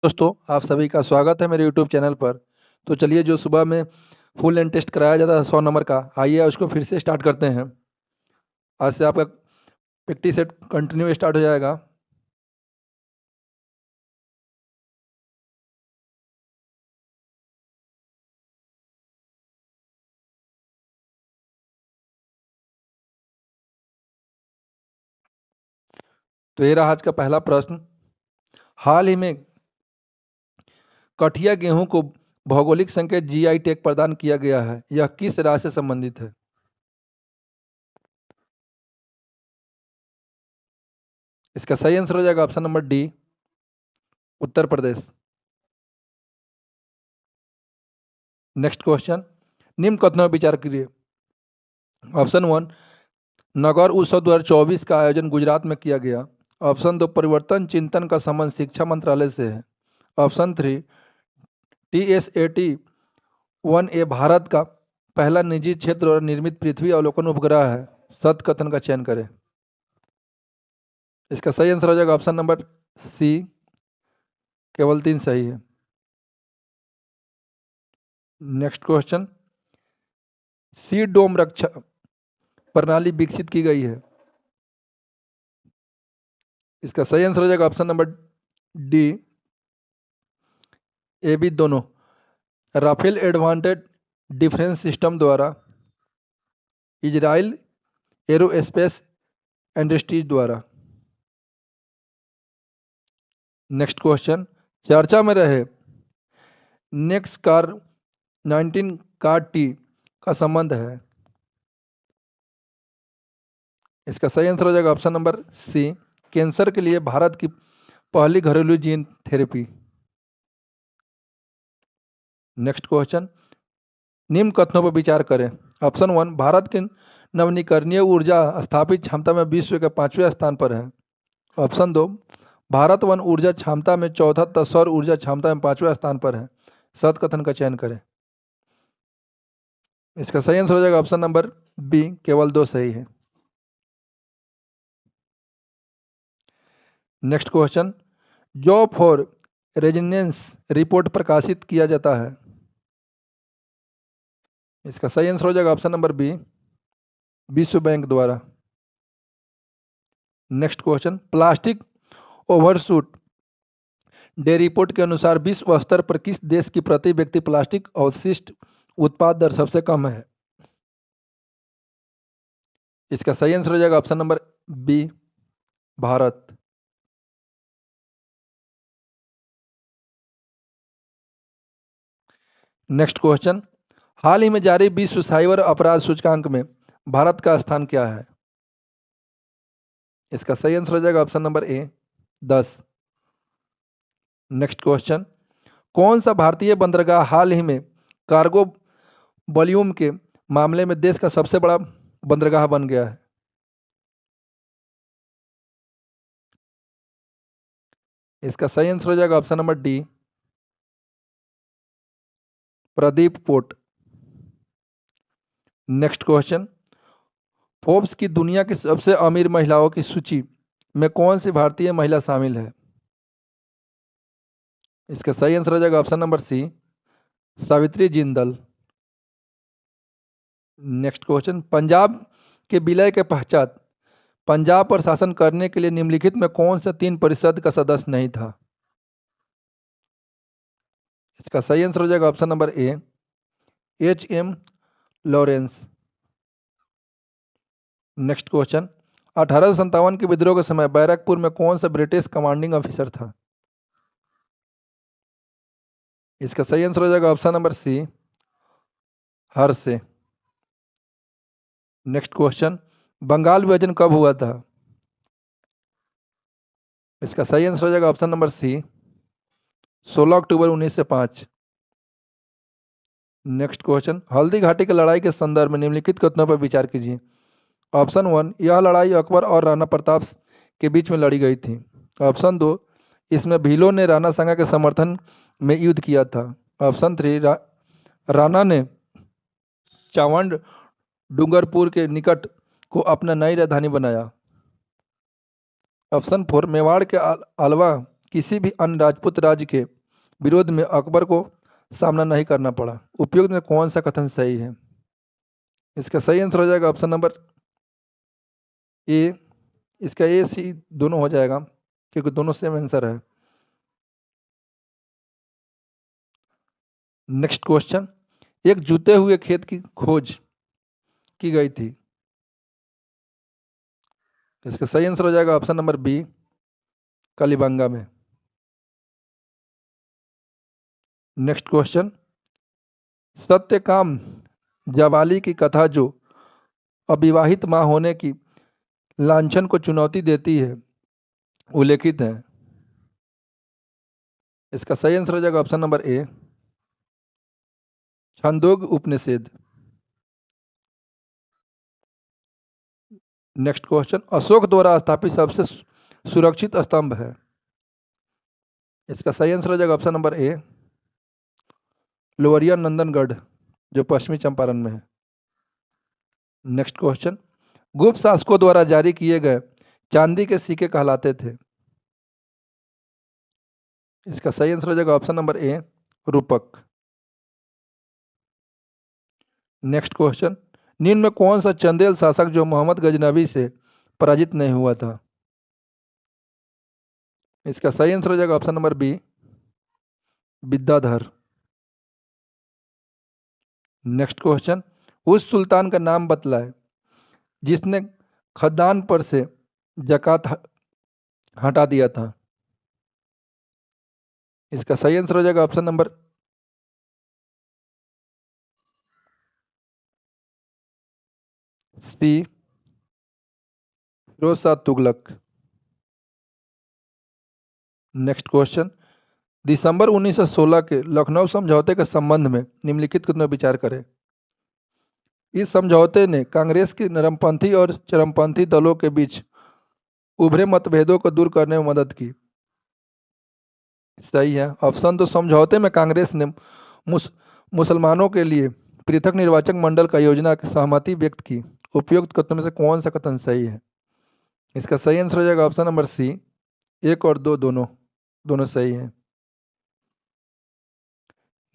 दोस्तों, आप सभी का स्वागत है मेरे यूट्यूब चैनल पर। तो चलिए, जो सुबह में फुल एंड टेस्ट कराया जाता है 100 नंबर का, आइए उसको फिर से स्टार्ट करते हैं। आज से आपका प्रैक्टिस सेट कंटिन्यू स्टार्ट हो जाएगा। तो ये रहा आज का पहला प्रश्न। हाल ही में कठिया गेहूं को भौगोलिक संकेत जीआई टैग प्रदान किया गया है, यह किस राज्य से संबंधित है? इसका सही आंसर हो जाएगा option number D, Uttar Pradesh. Next question, निम्न कथनों पर विचार कीजिए। ऑप्शन वन, नगौर उत्सव 2024 का आयोजन गुजरात में किया गया। ऑप्शन दो, परिवर्तन चिंतन का संबंध शिक्षा मंत्रालय से है। ऑप्शन थ्री, TSAT-1A भारत का पहला निजी क्षेत्र और निर्मित पृथ्वी अवलोकन उपग्रह है। सत कथन का चयन करें। इसका सही आंसर हो जाएगा ऑप्शन नंबर सी, केवल 3 सही है। नेक्स्ट क्वेश्चन, सी डोम रक्षा प्रणाली विकसित की गई है। इसका सही आंसर हो जाएगा option number D, A B दोनों। राफेल एडवांटेड डिफेंस सिस्टम द्वारा, इजराइल एरोस्पेस इंडस्ट्रीज द्वारा। नेक्स्ट क्वेश्चन, चर्चा में रहे नेक्स्ट कार 19 कार टी का संबंध है। इसका सही आंसर हो जाएगा ऑप्शन नंबर सी, कैंसर के लिए भारत की पहली घरेलू जीन थेरेपी। नेक्स्ट क्वेश्चन, निम्न कथनों पर विचार करें। ऑप्शन वन, भारत की नवीकरणीय ऊर्जा स्थापित क्षमता में विश्व के 5वें स्थान पर है। ऑप्शन दो, भारत वन ऊर्जा क्षमता में चौथा तथा सौर ऊर्जा क्षमता में 5वें स्थान पर है। सत कथन का चयन करें। इसका सही आंसर हो जाएगा ऑप्शन नंबर बी, केवल 2 सही है। Next question, job for residence report प्रकाशित किया जाता है। इसका सही आंसर हो जाएगा ऑप्शन नंबर बी, विश्व बैंक द्वारा। Next question, plastic overshoot day report के अनुसार विश्व स्तर पर किस देश की प्रति व्यक्ति प्लास्टिक अवशिष्ट उत्पाद दर सबसे कम है? इसका सही आंसर हो जाएगा option number B, Bharat. Next question, हाल ही में जारी विश्व साइबर अपराध सूचकांक में भारत का स्थान क्या है? इसका सही आंसर हो जाएगा ऑप्शन नंबर ए, 10। नेक्स्ट क्वेश्चन, कौन सा भारतीय बंदरगाह हाल ही में कार्गो वॉल्यूम के मामले में देश का सबसे बड़ा बंदरगाह बन गया है? इसका सही आंसर हो जाएगा option number D, Pradeep port. Next question, Forbes की दुनिया की सबसे अमीर महिलाओं की सूची में कौन सी भारतीय महिला शामिल है? इसका सही आंसर हो जाएगा option number C, Savitri Jindal. Next question, Punjab के विलय के पश्चात पंजाब पर शासन करने के लिए निम्नलिखित में कौन सा 3 परिषद का सदस्य नहीं था? इसका सही आंसर हो जाएगा ऑप्शन नंबर ए, HM लॉरेंस। नेक्स्ट क्वेश्चन, 1857 के विद्रोह के समय बैरकपुर में कौन सा ब्रिटिश कमांडिंग ऑफिसर था? इसका सही आंसर हो जाएगा ऑप्शन नंबर सी, हर्षे। नेक्स्ट क्वेश्चन, बंगाल विभाजन कब हुआ था? इसका सही आंसर हो जाएगा ऑप्शन नंबर सी, 16 अक्टूबर 1905। नेक्स्ट क्वेश्चन, हल्दी घाटी की लड़ाई के संदर्भ में निम्नलिखित कथनों पर विचार कीजिए। ऑप्शन वन, यह लड़ाई अकबर और राणा प्रताप के बीच में लड़ी गई थी। ऑप्शन दो, इसमें भीलों ने राणा सांगा के समर्थन में युद्ध किया था। ऑप्शन थ्री, राणा ने चावंड डूंगरपुर के निकट को अपना नई राजधानी बनाया। ऑप्शन फोर, मेवाड़ के अलावा किसी भी अन्य राजपूत राज्य के विरोध में अकबर को सामना नहीं करना पड़ा। उपयुक्त में कौन सा कथन सही है? इसका सही आंसर हो जाएगा ऑप्शन नंबर ए। इसका ए सी दोनों हो जाएगा क्योंकि दोनों सेम आंसर है। नेक्स्ट क्वेश्चन, एक जूते हुए खेत की खोज की गई थी। इसका सही आंसर हो जाएगा ऑप्शन नंबर बी, कलिबंगा में। नेक्स्ट क्वेश्चन, सत्यकाम जवाली की कथा जो अविवाहित मां होने की लांछन को चुनौती देती है उल्लेखित है। इसका सही आंसर हो जाएगा option number A, Chandogya Upanishad. Next question, Ashoka द्वारा स्थापित सबसे सुरक्षित स्तंभ है। इसका सही आंसर हो जाएगा ऑप्शन नंबर ए, लोवरिया नंदनगढ़ जो पश्चिमी चंपारण में है। नेक्स्ट क्वेश्चन, गुप्त शासकों द्वारा जारी किए गए चांदी के सिक्के कहलाते थे। इसका सही आंसर हो जाएगा ऑप्शन नंबर ए, रूपक। नेक्स्ट क्वेश्चन, निम्न में कौन सा चंदेल शासक जो मोहम्मद गजनवी से पराजित नहीं हुआ था? इसका सही आंसर हो जाएगा option number B, Vidyadhar. Next question, उस सुल्तान का नाम बतलाए जिसने खदान पर से जकात हटा दिया था। इसका सही आंसर हो जाएगा option number C, Firoz Shah Tughlaq. Next question, दिसंबर 1916 के लखनऊ समझौते के संबंध में निम्नलिखित में विचार करें। इस समझौते ने कांग्रेस की नरमपंथी और चरमपंथी दलों के बीच उभरे मतभेदों को दूर करने में मदद की। सही है ऑप्शन दो, समझौते में कांग्रेस ने मुस, मुसलमानों के लिए पृथक निर्वाचक मंडल का योजना की सहमति व्यक्त की। उपयुक्त कथनों में से कौन सा कथन सही है? इसका सही आंसर हो जाएगा ऑप्शन नंबर सी, एक और दो दोनों दोनों सही है।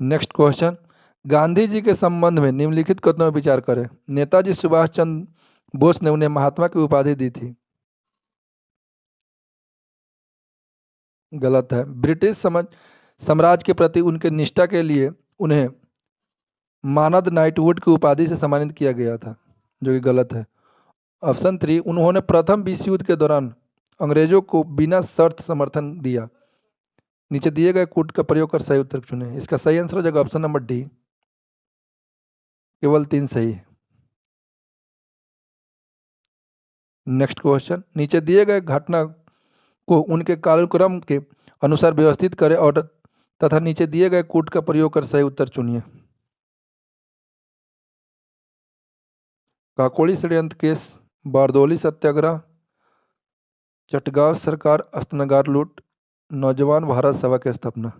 नेक्स्ट क्वेश्चन, गांधी जी के संबंध में निम्नलिखित कथनों में विचार करें। नेताजी सुभाष चंद्र बोस ने उन्हें महात्मा की उपाधि दी थी। गलत है। ब्रिटिश साम्राज्य के प्रति उनके निष्ठा के लिए उन्हें मानद नाइटहुड की उपाधि से सम्मानित किया गया था, जो कि गलत है। ऑप्शन थ्री, उन्होंने प्रथम विश्व युद्ध के दौरान अंग्रेजों को बिना शर्त समर्थन दिया। नीचे दिए गए कूट का प्रयोग कर सही उत्तर चुनें। इसका सही आंसर हो जाएगा ऑप्शन नंबर डी, केवल 3 सही है। नेक्स्ट क्वेश्चन, नीचे दिए गए घटना को उनके कालक्रम के अनुसार व्यवस्थित करें और तथा नीचे दिए गए कूट का प्रयोग कर सही उत्तर चुनिए। काकोड़ी षड्यंत्र केस, बारदौली सत्याग्रह, चटगांव सरकार अस्तनगार लूट, नौजवान भारत सभा की स्थापना।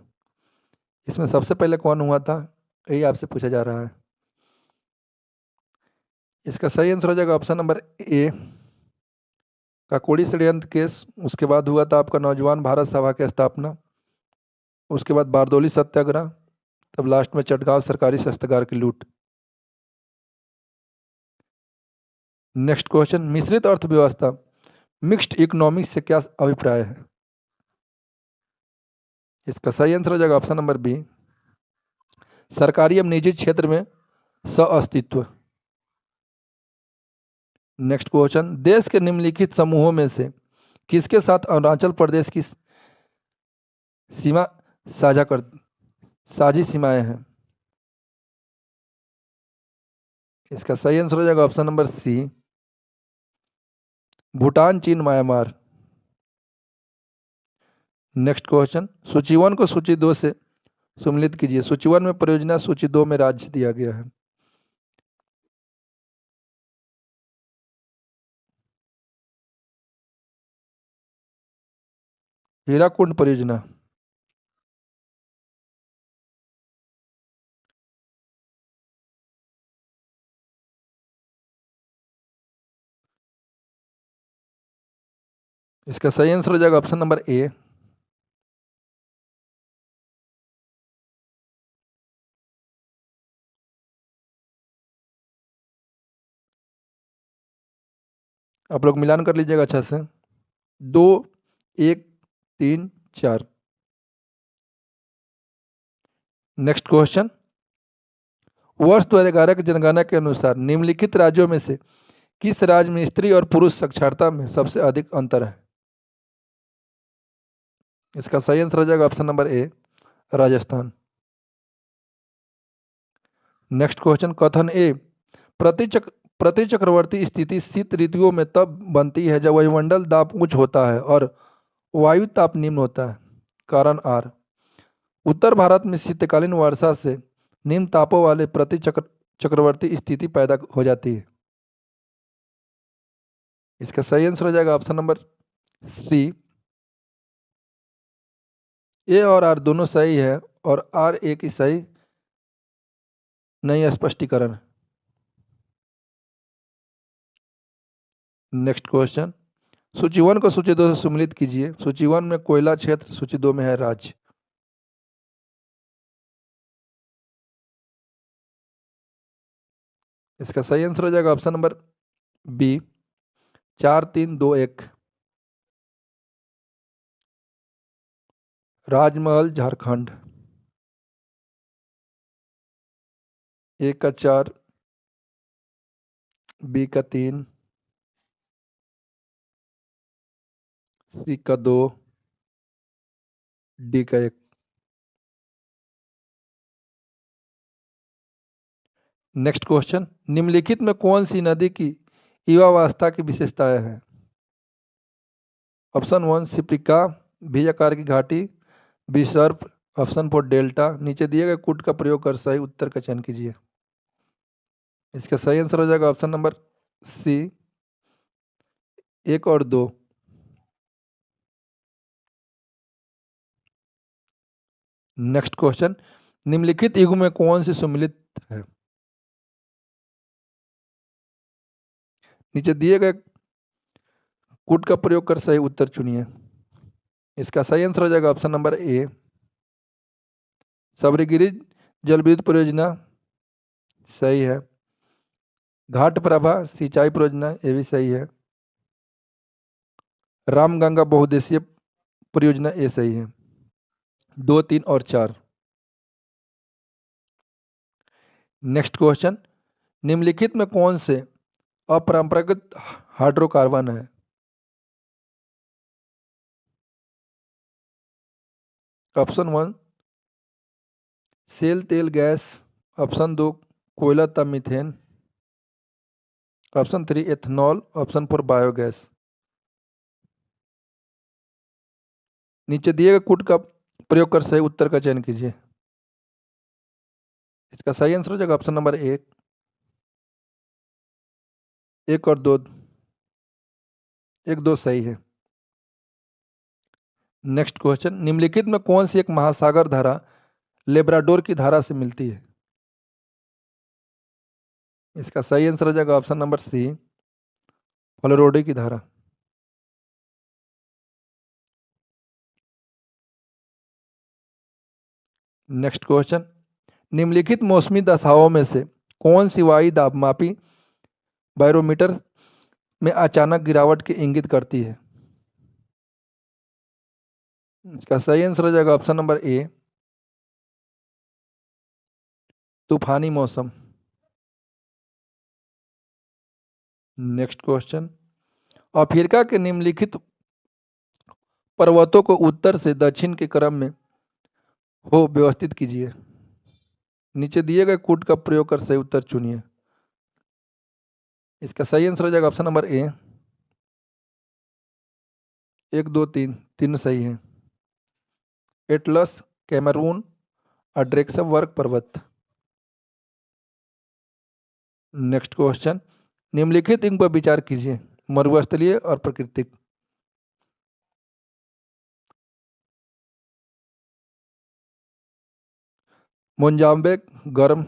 इसमें सबसे पहले कौन हुआ था, यही आपसे पूछा जा रहा है। इसका सही आंसर हो जाएगा ऑप्शन नंबर ए, काकोड़ी षड्यंत्र केस। उसके बाद हुआ था आपका नौजवान भारत सभा की स्थापना, उसके बाद बारदौली सत्याग्रह, तब लास्ट में चटगांव सरकारी शस्त्रागार की लूट। नेक्स्ट क्वेश्चन, मिश्रित अर्थव्यवस्था मिक्स्ड इकोनॉमिक्स से क्या अभिप्राय है? इसका सही आंसर हो जाएगा ऑप्शन नंबर बी, सरकारी एवं निजी क्षेत्र में सह-अस्तित्व। नेक्स्ट क्वेश्चन, देश के निम्नलिखित समूहों में से किसके साथ अरुणाचल प्रदेश की सीमा साझा कर साझी सीमाएं हैं? इसका सही आंसर हो जाएगा ऑप्शन नंबर सी, भूटान, चीन, म्यांमार। नेक्स्ट क्वेश्चन, सूची 1 को सूची 2 से सम्मिलित कीजिए। सूची 1 में परियोजना, सूची 2 में राज्य दिया गया है। हीराकुंड परियोजना। इसका सही आंसर हो जाएगा ऑप्शन नंबर ए, आप लोग मिलान कर लीजिएगा अच्छा से। 2, 1, 3, 4। नेक्स्ट क्वेश्चन, वर्ष 2011 की जनगणना के अनुसार निम्नलिखित राज्यों में से किस राज्य में स्त्री और पुरुष साक्षरता में सबसे अधिक अंतर है? इसका सही आंसर हो जाएगा ऑप्शन नंबर ए, राजस्थान। नेक्स्ट क्वेश्चन, कथन ए, प्रति चक्रवर्ती स्थिति शीत ऋतुओं में तब बनती है जब वायुमंडल दाब उच्च होता है और वायु ताप निम्न होता है। कारण आर, उत्तर भारत में शीतकालीन वर्षा से निम्न तापों वाले चक्रवर्ती स्थिति पैदा हो जाती है। इसका सही आंसर हो जाएगा ऑप्शन नंबर सी, ए और आर दोनों सही है और आर एक ही सही नहीं है, स्पष्टीकरण। नेक्स्ट क्वेश्चन, सूची 1 को सूची 2 से सम्मिलित कीजिए। सूची 1 में कोयला क्षेत्र, सूची 2 में है राज्य। इसका सही आंसर हो जाएगा ऑप्शन नंबर बी, 4, 3, 2, 1। राजमहल झारखंड। ए का 4, बी का 3, सी का 2, डी का 1। नेक्स्ट क्वेश्चन, निम्नलिखित में कौन सी नदी की युवावस्था की विशेषताएं हैं? ऑप्शन 1 सिप्रिका, भी आकार की घाटी, बी सर्प, ऑप्शन 4 डेल्टा। नीचे दिए गए कूट का प्रयोग कर सही उत्तर का चयन कीजिए। इसका सही आंसर हो जाएगा ऑप्शन नंबर सी, 1 और 2। नेक्स्ट क्वेश्चन, निम्नलिखित युग में कौन सी सम्मिलित है? नीचे दिए गए कूट का प्रयोग कर सही उत्तर चुनिए। इसका सही आंसर हो जाएगा ऑप्शन नंबर ए, सबरीगिरी जल विद्युत परियोजना सही है। घाट प्रभा सिंचाई परियोजना ये भी सही है। रामगंगा बहुउद्देशीय परियोजना ये सही है। 2, 3 और 4। नेक्स्ट क्वेश्चन, निम्नलिखित में कौन से अपरंपरागत हाइड्रोकार्बन है? ऑप्शन 1 सेल तेल गैस, ऑप्शन 2 कोयला तब methane, option 3 ethanol, option 4 biogas. नीचे दिए गए कूट का प्रयोग कर सही उत्तर का चयन कीजिए। इसका सही आंसर हो जाएगा ऑप्शन नंबर 1, 1 और 2, 1, 2 सही है। नेक्स्ट क्वेश्चन, निम्नलिखित में कौन सी एक महासागर धारा लेब्राडोर की धारा से मिलती है? इसका सही आंसर हो जाएगा ऑप्शन नंबर सी, फ्लोरिडा की धारा। नेक्स्ट क्वेश्चन, निम्नलिखित मौसमी दशाओं में से कौन सी वायु दाब मापी बैरोमीटर में अचानक गिरावट की इंगित करती है? इसका सही आंसर हो जाएगा ऑप्शन नंबर ए, तूफानी मौसम। नेक्स्ट क्वेश्चन, अफ्रीका के निम्नलिखित पर्वतों को उत्तर से दक्षिण के क्रम में हो व्यवस्थित कीजिए। नीचे दिए गए कूट का प्रयोग कर सही उत्तर चुनिए। इसका सही आंसर हो जाएगा ऑप्शन नंबर ए, 1, 2, 3, तीनों सही है। एटलस, कैमरून, अड्रेक्सा वर्ग पर्वत। नेक्स्ट क्वेश्चन, निम्नलिखित इन पर विचार कीजिए, मरुस्थलीय और प्राकृतिक। मोजाम्बिक गर्म,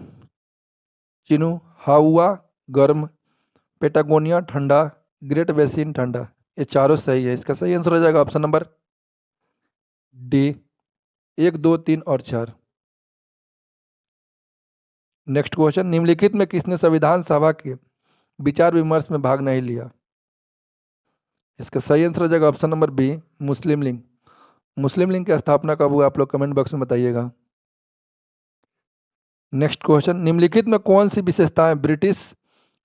चिनुहाउआ गर्म, पेटागोनिया ठंडा, ग्रेट बेसिन ठंडा। ये चारों सही है। इसका सही आंसर हो जाएगा ऑप्शन नंबर डी, 1, 2, 3 और 4। नेक्स्ट क्वेश्चन, निम्नलिखित में किसने संविधान सभा के विचार विमर्श में भाग नहीं लिया? इसका सही आंसर हो जाएगा ऑप्शन नंबर बी, मुस्लिम लीग। मुस्लिम लीग की स्थापना कब हुआ, आप लोग कमेंट बॉक्स में बताइएगा। नेक्स्ट क्वेश्चन, निम्नलिखित में कौन सी विशेषताएं ब्रिटिश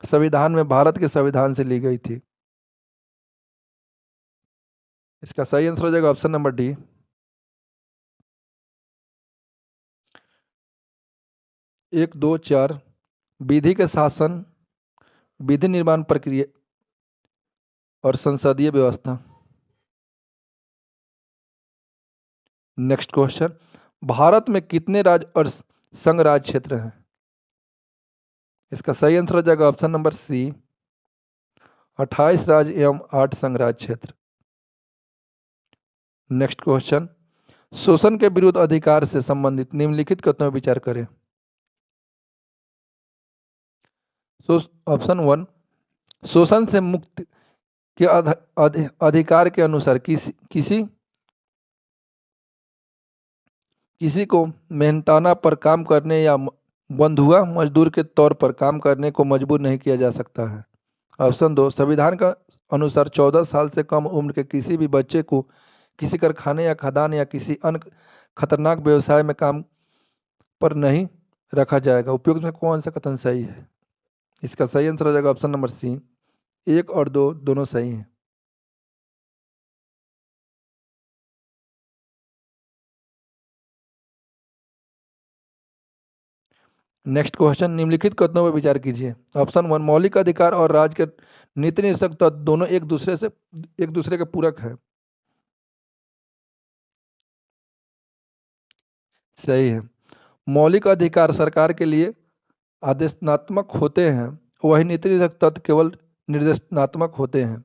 संविधान में भारत के संविधान से ली गई थी? इसका सही आंसर हो जाएगा ऑप्शन नंबर डी, 1, 2, 4। विधि के शासन, विधि निर्माण प्रक्रिया और संसदीय व्यवस्था। नेक्स्ट क्वेश्चन, भारत में कितने राज्य और संघ राज्य क्षेत्र हैं? इसका सही आंसर हो जाएगा ऑप्शन नंबर सी, 28 राज्य एवं 8 संघ राज्य क्षेत्र। नेक्स्ट क्वेश्चन, शोषण के विरुद्ध अधिकार से संबंधित निम्नलिखित कथनों पर विचार करें। ऑप्शन 1, शोषण से मुक्त के अधिकार के अनुसार किसी को मेहनताना पर काम करने या बंधुआ मजदूर के तौर पर काम करने को मजबूर नहीं किया जा सकता है। ऑप्शन 2, संविधान का अनुसार 14 साल से कम उम्र के किसी भी बच्चे को किसी कारखाने या खदान या किसी अन्य खतरनाक व्यवसाय में काम पर नहीं रखा जाएगा। उपयुक्त में कौन सा कथन सही है? इसका सही आंसर हो जाएगा ऑप्शन नंबर सी, 1 और 2 दोनों सही हैं। नेक्स्ट क्वेश्चन, निम्नलिखित कथनों पर विचार कीजिए। ऑप्शन 1, मौलिक अधिकार और राज्य के नीति निषेधक तत्व दोनों एक दूसरे के पूरक है। सही है। मौलिक अधिकार सरकार के लिए आदेशात्मक होते हैं, वही नीति निषेधक तत्व केवल निर्देशात्मक होते हैं।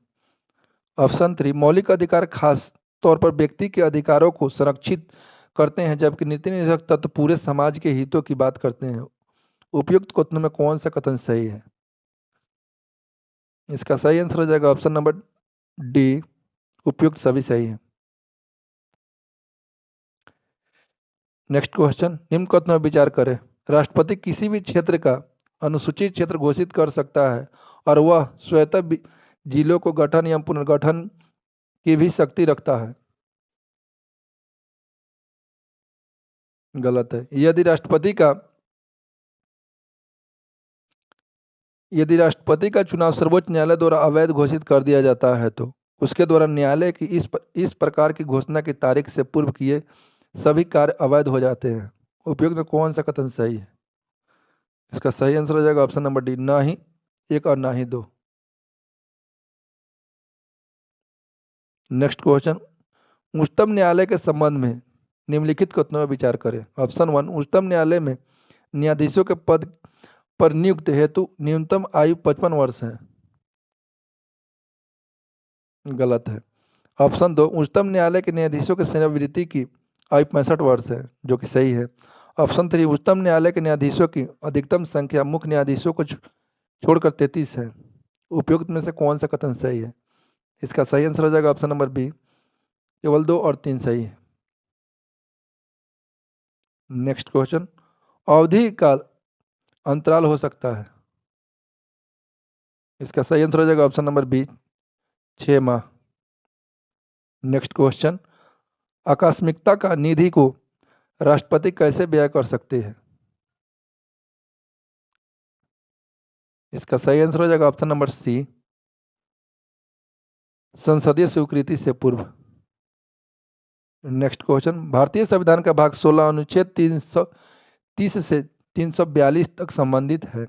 ऑप्शन 3, मौलिक अधिकार खास तौर पर व्यक्ति के अधिकारों को संरक्षित करते हैं, जबकि नीति निषेधक तत्व पूरे समाज के हितों की बात करते हैं। उपयुक्त कथनों में कौन सा कथन सही है? इसका सही आंसर हो जाएगा ऑप्शन नंबर डी, उपयुक्त सभी सही है। नेक्स्ट क्वेश्चन, निम्न कथनों पर विचार करें। राष्ट्रपति किसी भी क्षेत्र का अनुसूचित क्षेत्र घोषित कर सकता है और वह स्वतः जिलों को गठन या पुनर्गठन की भी शक्ति रखता है। गलत है। यदि राष्ट्रपति का चुनाव सर्वोच्च न्यायालय द्वारा अवैध घोषित कर दिया जाता है तो उसके द्वारा न्यायालय की इस प्रकार की घोषणा की तारीख से पूर्व किए सभी कार्य अवैध हो जाते हैं। उपयुक्त में कौन सा कथन सही है? इसका सही आंसर हो जाएगा ऑप्शन नंबर डी, ना ही 1 और ना ही 2। नेक्स्ट क्वेश्चन, उच्चतम न्यायालय के संबंध में निम्नलिखित कथनों पर विचार करें। ऑप्शन 1, उच्चतम न्यायालय में न्यायाधीशों के पद पर नियुक्त हेतु न्यूनतम आयु 55 वर्ष है। गलत है। ऑप्शन 2, उच्चतम न्यायालय के न्यायाधीशों की सेवानिवृत्ति की आयु 65 वर्ष है, जो कि सही है। ऑप्शन 3, उच्चतम न्यायालय के न्यायाधीशों की अधिकतम संख्या मुख्य न्यायाधीशों को छोड़कर 33 है। उपयुक्त में से कौन सा कथन सही है? इसका सही आंसर हो जाएगा ऑप्शन नंबर बी, केवल 2 और 3 सही है। नेक्स्ट क्वेश्चन, अवधि का अंतराल हो सकता है। इसका सही आंसर हो जाएगा ऑप्शन नंबर बी, 6 माह। नेक्स्ट क्वेश्चन, आकस्मिकता का निधि को राष्ट्रपति कैसे व्यय कर सकते हैं? इसका सही आंसर हो जाएगा ऑप्शन नंबर सी, संसदीय स्वीकृति से पूर्व। नेक्स्ट क्वेश्चन, भारतीय संविधान का भाग 16 अनुच्छेद 330 से 342 तक संबंधित है।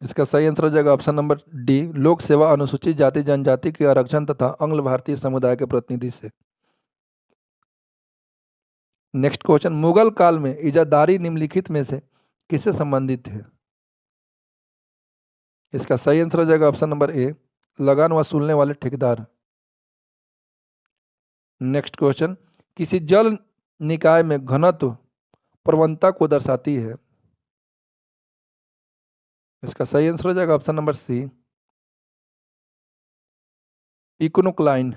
इसका सही आंसर हो जाएगा ऑप्शन नंबर डी, लोक सेवा, अनुसूचित जाति जनजाति के आरक्षण तथा अंग्ल भारतीय समुदाय के प्रतिनिधि से। नेक्स्ट क्वेश्चन, मुगल काल में इजादारी निम्नलिखित में से किससे संबंधित है? इसका सही आंसर हो जाएगा ऑप्शन नंबर ए, लगान वसूलने वाले ठेकेदार। नेक्स्ट क्वेश्चन, किसी जल निकाय में घनत्व प्रवणता को दर्शाती है। इसका सही आंसर हो जाएगा option number C, ecocline.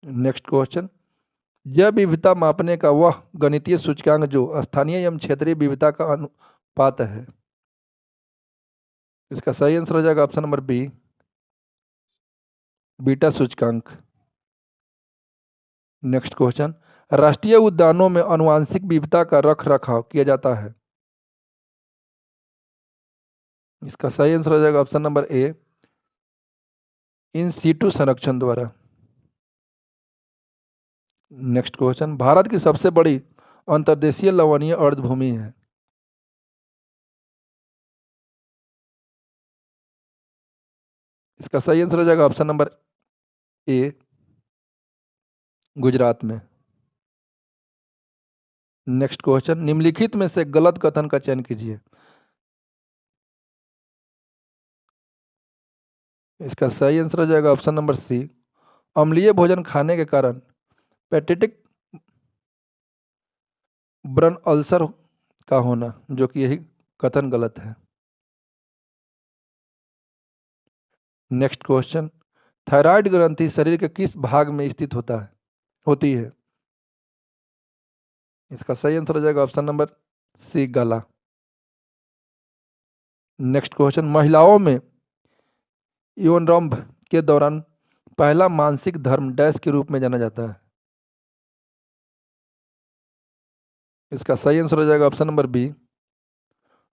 Next question, जैव विविधता मापने का वह गणितीय सूचकांक जो स्थानीय एवं क्षेत्रीय विविधता का अनुपात है। इसका सही आंसर हो जाएगा ऑप्शन नंबर बी, बीटा सूचकांक। नेक्स्ट क्वेश्चन, राष्ट्रीय उद्यानों में आनुवंशिक विविधता का रख रखाव किया जाता है। इसका सही आंसर हो जाएगा option number A, in situ संरक्षण द्वारा। नेक्स्ट क्वेश्चन, भारत की सबसे बड़ी अंतर्देशीय लवणीय अर्धभूमि है। इसका सही आंसर हो जाएगा ऑप्शन नंबर ए, गुजरात में। नेक्स्ट क्वेश्चन, निम्नलिखित में से गलत कथन का चयन कीजिए। इसका सही आंसर हो जाएगा ऑप्शन नंबर सी, अम्लीय भोजन खाने के कारण पेटेटिक ब्रन अल्सर का होना, जो कि यही कथन गलत है। नेक्स्ट क्वेश्चन, थायराइड ग्रंथि शरीर के किस भाग में स्थित होती है। इसका सही आंसर हो जाएगा ऑप्शन नंबर सी, गला। नेक्स्ट क्वेश्चन, महिलाओं में यौनारंभ के दौरान पहला मानसिक धर्म डैश के रूप में जाना जाता है। इसका सही आंसर हो जाएगा ऑप्शन नंबर बी,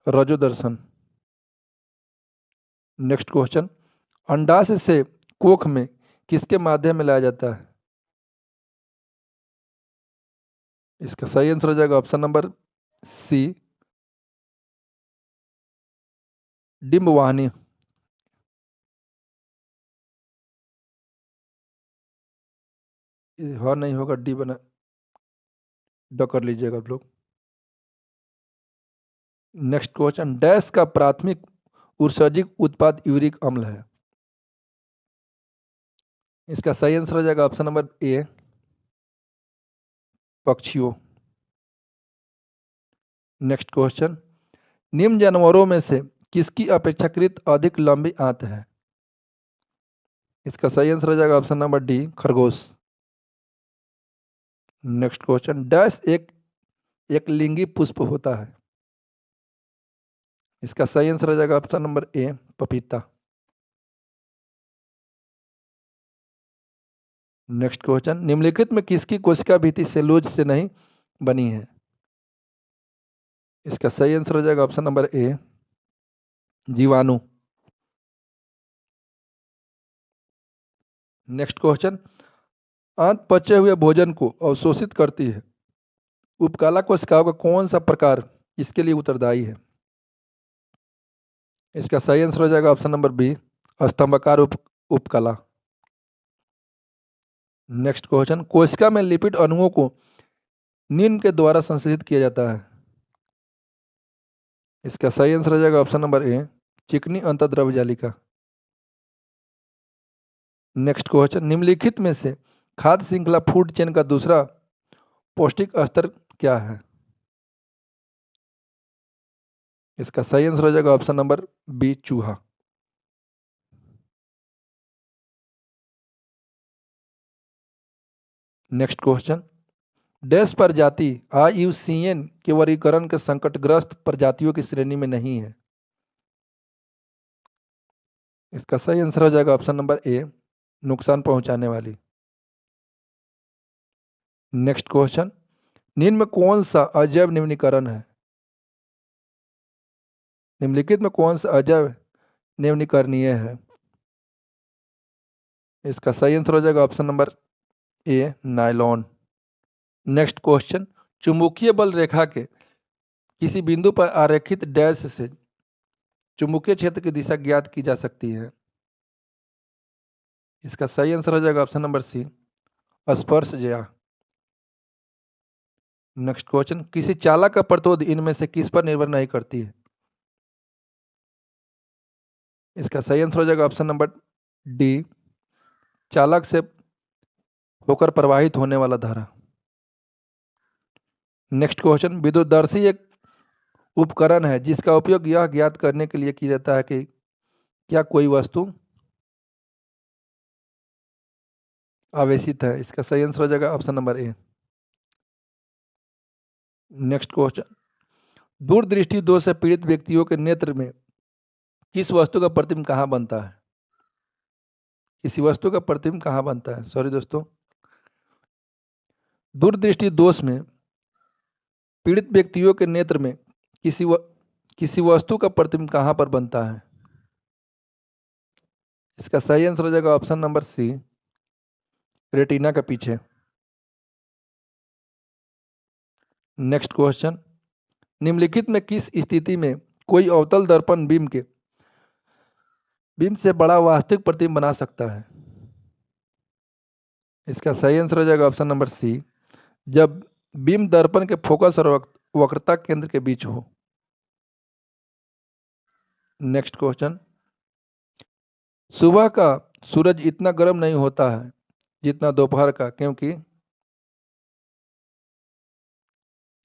रजो दर्शन। नेक्स्ट क्वेश्चन, अंडाशय से कोख में किसके माध्यम में लाया जाता है। इसका सही आंसर हो जाएगा ऑप्शन नंबर सी, डिंबवाहिनी। हाँ नहीं होगा, डी बना ड कर लीजिएगा आप लोग। नेक्स्ट क्वेश्चन, डैश का प्राथमिक उत्सर्जित उत्पाद यूरिक अम्ल है। इसका सही आंसर हो जाएगा ऑप्शन नंबर ए, पक्षियों। नेक्स्ट क्वेश्चन, निम्न जानवरों में से किसकी अपेक्षाकृत अधिक लंबी आंत है। इसका सही आंसर हो जाएगा ऑप्शन नंबर डी, खरगोश। नेक्स्ट क्वेश्चन, डैश एक लिंगी पुष्प होता है। इसका सही आंसर हो जाएगा ऑप्शन नंबर ए, पपीता। नेक्स्ट क्वेश्चन, निम्नलिखित में किसकी कोशिका भित्ति सेलुलोज से नहीं बनी है। इसका सही आंसर हो जाएगा ऑप्शन नंबर ए, जीवाणु। नेक्स्ट क्वेश्चन, आंत पचे हुए भोजन को अवशोषित करती है। उपकला कोशिकाओं का कौन सा प्रकार इसके लिए उत्तरदायी है। इसका सही आंसर हो जाएगा ऑप्शन नंबर बी, स्तंभाकार उपकला। नेक्स्ट क्वेश्चन, कोशिका में लिपिड अणुओं को निम्न के द्वारा संश्लेषित किया जाता है। इसका सही आंसर हो जाएगा ऑप्शन नंबर ए, चिकनी अंतर्द्रव्य जालिका। नेक्स्ट क्वेश्चन, निम्नलिखित में से खाद्य श्रृंखला फूड चेन का दूसरा पौष्टिक स्तर क्या है। इसका सही आंसर हो जाएगा ऑप्शन नंबर बी, चूहा। नेक्स्ट क्वेश्चन, डैश प्रजाति IUCN के वर्गीकरण के संकटग्रस्त प्रजातियों की श्रेणी में नहीं है। इसका सही आंसर हो जाएगा ऑप्शन नंबर ए, नुकसान पहुंचाने वाली। नेक्स्ट क्वेश्चन, निम्न में कौन सा अजैव निम्नीकरण है। निम्नलिखित में कौन सा अजैव निम्नीकरणीय है। इसका सही आंसर हो जाएगा ऑप्शन नंबर ए, नायलॉन। नेक्स्ट क्वेश्चन, चुंबकीय बल रेखा के किसी बिंदु पर आरेखित डैश से चुंबकीय क्षेत्र की दिशा ज्ञात की जा सकती है। इसका सही आंसर हो जाएगा ऑप्शन नंबर सी, स्पर्श ज्या। नेक्स्ट क्वेश्चन, किसी चालक का प्रतिरोध इनमें से किस पर निर्भर नहीं करती है। इसका सही आंसर हो जाएगा ऑप्शन नंबर डी, चालक से होकर प्रवाहित होने वाला धारा। नेक्स्ट क्वेश्चन, विद्युतदर्शी एक उपकरण है जिसका उपयोग यह ज्ञात करने के लिए किया जाता है कि क्या कोई वस्तु आवेशित है। इसका सही आंसर हो जाएगा option number A. Next question, दूरदृष्टि दोष से पीड़ित व्यक्तियों के नेत्र में किस वस्तु का प्रतिबिंब कहाँ बनता है? किसी वस्तु का प्रतिबिंब कहाँ बनता है? सॉरी दोस्तों, दूरदृष्टि दोष में पीड़ित व्यक्तियों के नेत्र में किसी वस्तु का प्रतिबिंब कहाँ पर बनता है? इसका सही आंसर हो जाएगा ऑप्शन नंबर सी, रेटिना के पीछे। नेक्स्ट क्वेश्चन, निम्नलिखित में किस स्थिति में कोई अवतल दर्पण बिंब से बड़ा वास्तविक प्रतिबिंब बना सकता है? इसका सही आंसर हो जाएगा ऑप्शन नंबर सी, जब बिंब दर्पण के फोकस और वक्रता केंद्र के बीच हो। नेक्स्ट क्वेश्चन, सुबह का सूरज इतना गर्म नहीं होता है जितना दोपहर का, क्योंकि?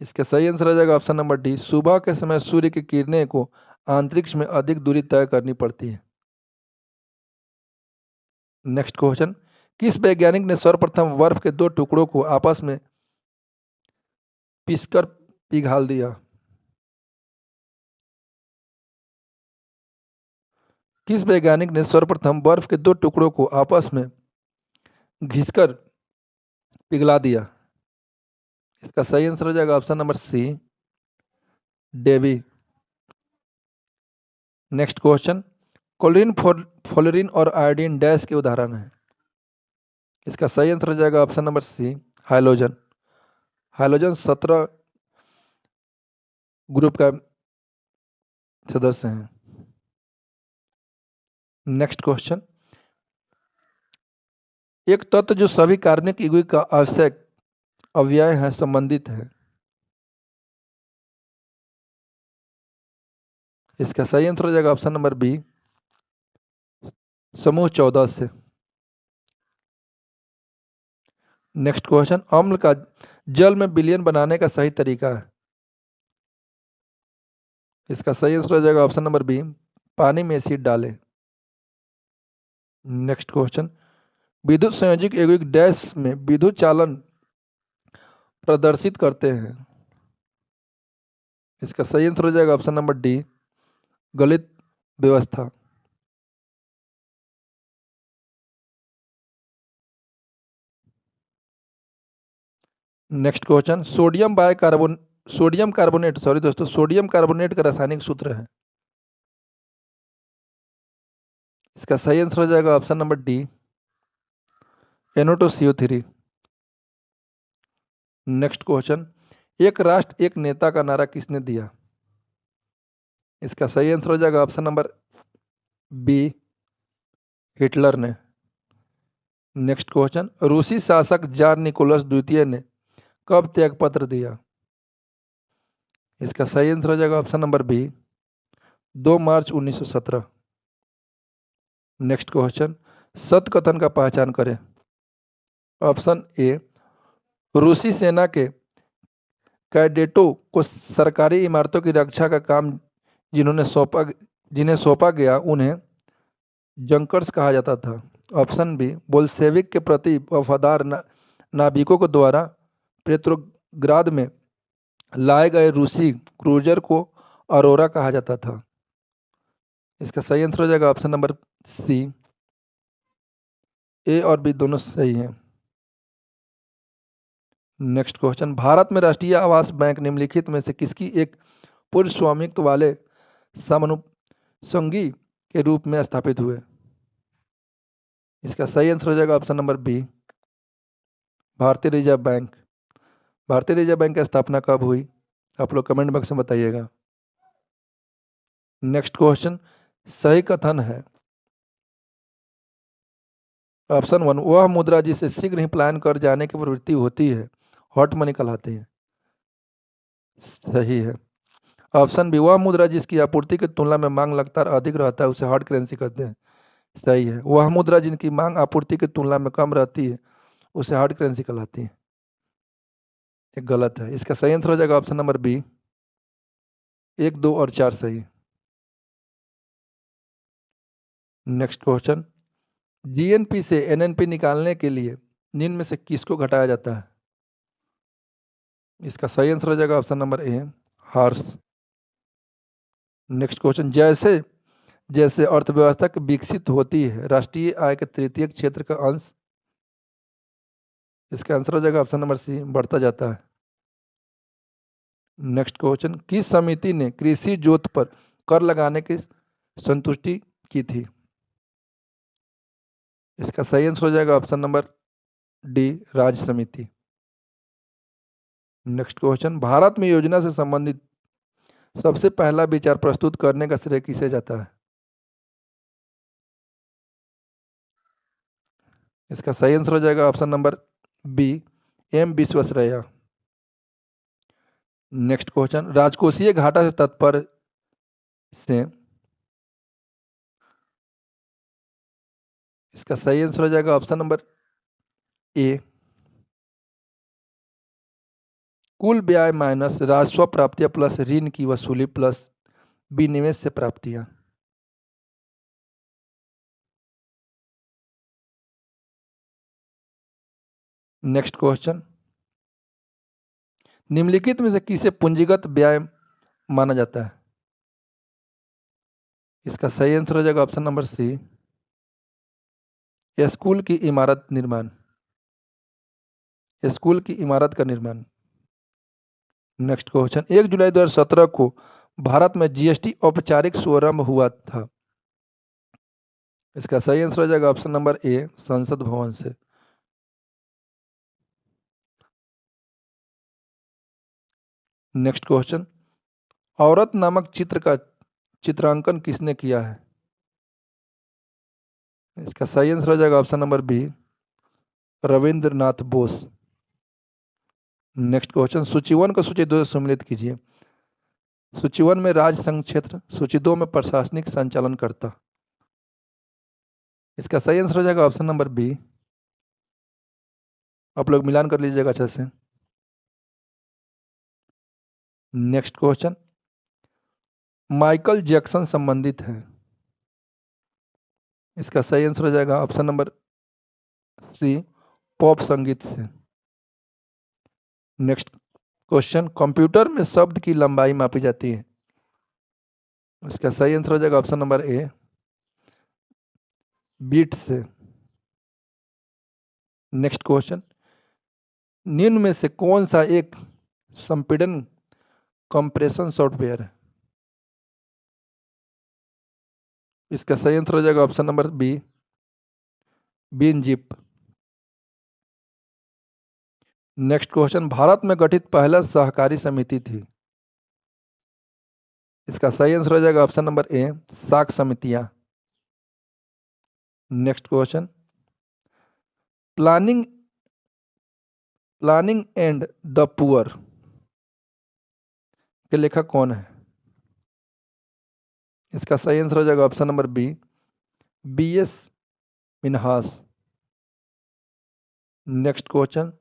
इसका सही आंसर हो जाएगा ऑप्शन नंबर डी, सुबह के समय सूर्य की किरणें को अंतरिक्ष में अधिक दूरी तय करनी पड़ती है। नेक्स्ट क्वेश्चन, किस वैज्ञानिक ने सर्वप्रथम बर्फ के दो टुकड़ों को आपस में पीसकर पिघाल दिया? किस वैज्ञानिक ने सर्वप्रथम बर्फ के दो टुकड़ों को आपस में घिसकर पिघला दिया? इसका सही आंसर हो जाएगा option number C, Davy. Next question, chlorine, fluorine और आयोडीन डैश के उदाहरण हैं? इसका सही आंसर हो जाएगा option number C, hydrogen. Hydrogen 17 group का सदस्य हैं। नेक्स्ट क्वेश्चन, एक तत्व जो सभी कार्बनिक यौगिक का आवश्यक अवयव है संबंधित है? इसका सही आंसर हो जाएगा ऑप्शन नंबर बी, समूह 14 से। नेक्स्ट क्वेश्चन, अम्ल का जल में विलयन बनाने का सही तरीका है? इसका सही आंसर हो जाएगा ऑप्शन नंबर बी, पानी में एसिड डालें। नेक्स्ट क्वेश्चन, विद्युत संयोजक यौगिक डैश में विद्युत चालन प्रदर्शित करते हैं? इसका सही आंसर हो जाएगा ऑप्शन नंबर डी, गलित व्यवस्था। नेक्स्ट क्वेश्चन, सोडियम कार्बोनेट का रासायनिक सूत्र है? इसका सही आंसर हो जाएगा option number D, NO2CO3। Next question, एक राष्ट्र एक नेता का नारा किसने दिया? इसका सही आंसर हो जाएगा ऑप्शन नंबर बी, हिटलर ने। नेक्स्ट क्वेश्चन, रूसी शासक जार निकोलस द्वितीय ने कब त्यागपत्र दिया? इसका सही आंसर हो जाएगा ऑप्शन नंबर बी, 2 मार्च 1917। नेक्स्ट क्वेश्चन, सत्य कथन का पहचान करें? ऑप्शन ए, रूसी सेना के कैडेटों को सरकारी इमारतों की रक्षा का काम जिन्हें सौंपा गया उन्हें जंकर्स कहा जाता था। ऑप्शन बी, बोल्शेविक के प्रति वफादार नाविकों के द्वारा पेट्रोग्राद में लाए गए रूसी क्रूजर को अरोरा कहा जाता था। इसका सही आंसर हो जाएगा ऑप्शन नंबर सी, ए और बी दोनों सही हैं। नेक्स्ट क्वेश्चन, भारत में राष्ट्रीय आवास बैंक निम्नलिखित में से किसकी एक पूर्व स्वामित्व वाले समानुषंगी के रूप में स्थापित हुए? इसका सही आंसर हो जाएगा ऑप्शन नंबर बी, भारतीय रिजर्व बैंक। भारतीय रिजर्व बैंक की स्थापना कब हुई? आप लोग कमेंट बॉक्स में बताइएगा। नेक्स्ट क्वेश्चन, सही कथन है? ऑप्शन 1, वह मुद्रा जिसे शीघ्र ही पलायन कर जाने की प्रवृत्ति होती है हॉट मनी कहलाती है। सही है। ऑप्शन बी, वह मुद्रा जिसकी आपूर्ति की तुलना में मांग लगातार अधिक रहता है उसे हार्ड करेंसी कहते हैं। सही है। वह मुद्रा जिनकी मांग आपूर्ति की तुलना में कम रहती है उसे हार्ड करेंसी कहलाती है। एक गलत है। इसका सही आंसर हो जाएगा ऑप्शन नंबर बी, 1, 2 और 4 सही। नेक्स्ट क्वेश्चन, जीएनपी से एनएनपी निकालने के लिए निम्न में से किसको घटाया जाता है? इसका सही आंसर हो जाएगा ऑप्शन नंबर ए, हॉर्स। नेक्स्ट क्वेश्चन, जैसे जैसे अर्थव्यवस्था की विकसित होती है राष्ट्रीय आय के तृतीय क्षेत्र का अंश, इसका आंसर हो जाएगा ऑप्शन नंबर सी, बढ़ता जाता है। नेक्स्ट क्वेश्चन, किस समिति ने कृषि जोत पर कर लगाने की संतुष्टि की थी? इसका सही आंसर हो जाएगा ऑप्शन नंबर डी, राज्य समिति। नेक्स्ट क्वेश्चन, भारत में योजना से संबंधित सबसे पहला विचार प्रस्तुत करने का श्रेय किसे जाता है? इसका सही आंसर हो जाएगा option number B, M Visvesvaraya. Next question, राजकोषीय घाटा से तात्पर्य से, इसका सही आंसर हो जाएगा ऑप्शन नंबर ए, कुल ब्याज माइनस राजस्व प्राप्तियां प्लस ऋण की वसूली प्लस विनिवेश से प्राप्तियां। नेक्स्ट क्वेश्चन, निम्नलिखित में से किसे पूंजीगत व्यय माना जाता है? इसका सही आंसर हो जाएगा ऑप्शन नंबर सी, स्कूल की इमारत निर्माण, स्कूल की इमारत का निर्माण। नेक्स्ट क्वेश्चन, 1 जुलाई 2017 को भारत में जीएसटी औपचारिक शुभारंभ हुआ था। इसका सही आंसर हो जाएगा ऑप्शन नंबर ए, संसद भवन से। नेक्स्ट क्वेश्चन, औरत नामक चित्र का चित्रांकन किसने किया है? इसका सही आंसर हो जाएगा option number B, Rabindranath Bose. Next question, सूची 1 को सूची 2 से सम्मिलित कीजिए। सूची 1 में राज्य संघ क्षेत्र, सूची 2 में प्रशासनिक संचालन करता। इसका सही आंसर हो जाएगा ऑप्शन नंबर बी, आप लोग मिलान कर लीजिएगा अच्छे से। नेक्स्ट क्वेश्चन, माइकल जैक्सन संबंधित है। इसका सही आंसर हो जाएगा ऑप्शन नंबर सी, पॉप संगीत से। नेक्स्ट क्वेश्चन, कंप्यूटर में शब्द की लंबाई मापी जाती है। इसका सही आंसर हो जाएगा ऑप्शन नंबर ए, बीट से। नेक्स्ट क्वेश्चन, निम्न में से कौन सा एक संपीड़न कंप्रेशन सॉफ्टवेयर है? इसका सही आंसर हो जाएगा option number B, WinZip. Next question, Bharat में गठित पहला सहकारी समिति थी। इसका सही आंसर हो जाएगा ऑप्शन नंबर ए, साख समितियां। Next question, planning planning and the poor के लेखक कौन है? इसका सही आंसर हो जाएगा option number B, BS Minhas. Next question,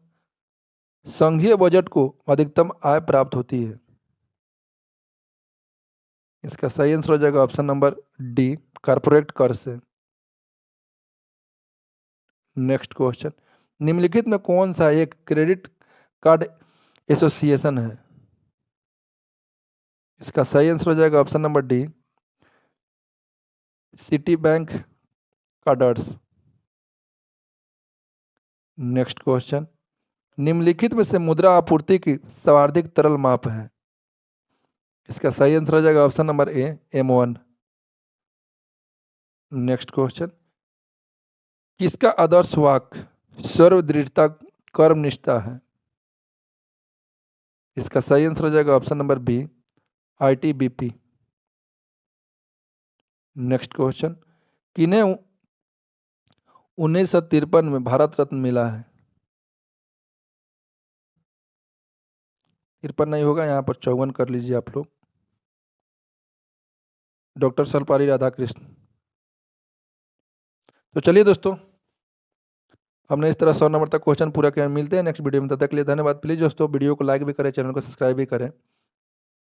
संघीय बजट को अधिकतम आय प्राप्त होती है। इसका सही आंसर हो जाएगा ऑप्शन नंबर डी, कॉर्पोरेट कर से। नेक्स्ट क्वेश्चन, निम्नलिखित में कौन सा एक क्रेडिट कार्ड एसोसिएशन है? इसका सही आंसर हो जाएगा option number D, city bank cadres. Next question, निम्नलिखित में से मुद्रा आपूर्ति की सर्वाधिक तरल माप है। इसका सही आंसर हो जाएगा ऑप्शन नंबर ए, M1। नेक्स्ट क्वेश्चन, किसका आदर्श वाक्य सर्वदृढ़ता कर्मनिष्ठा है? इसका सही आंसर हो जाएगा option number B, ITBP। Next question, किन्हें 1953 में भारत रत्न मिला है? 53 नहीं होगा, यहाँ पर 54 कर लीजिए आप लोग। डॉक्टर सर्वपल्ली राधाकृष्ण। तो चलिए दोस्तों, हमने इस तरह 100 नंबर तक क्वेश्चन पूरा किया। मिलते हैं नेक्स्ट वीडियो में, तब तक के लिए धन्यवाद। प्लीज़ दोस्तों वीडियो को लाइक भी करें, चैनल को सब्सक्राइब भी करें।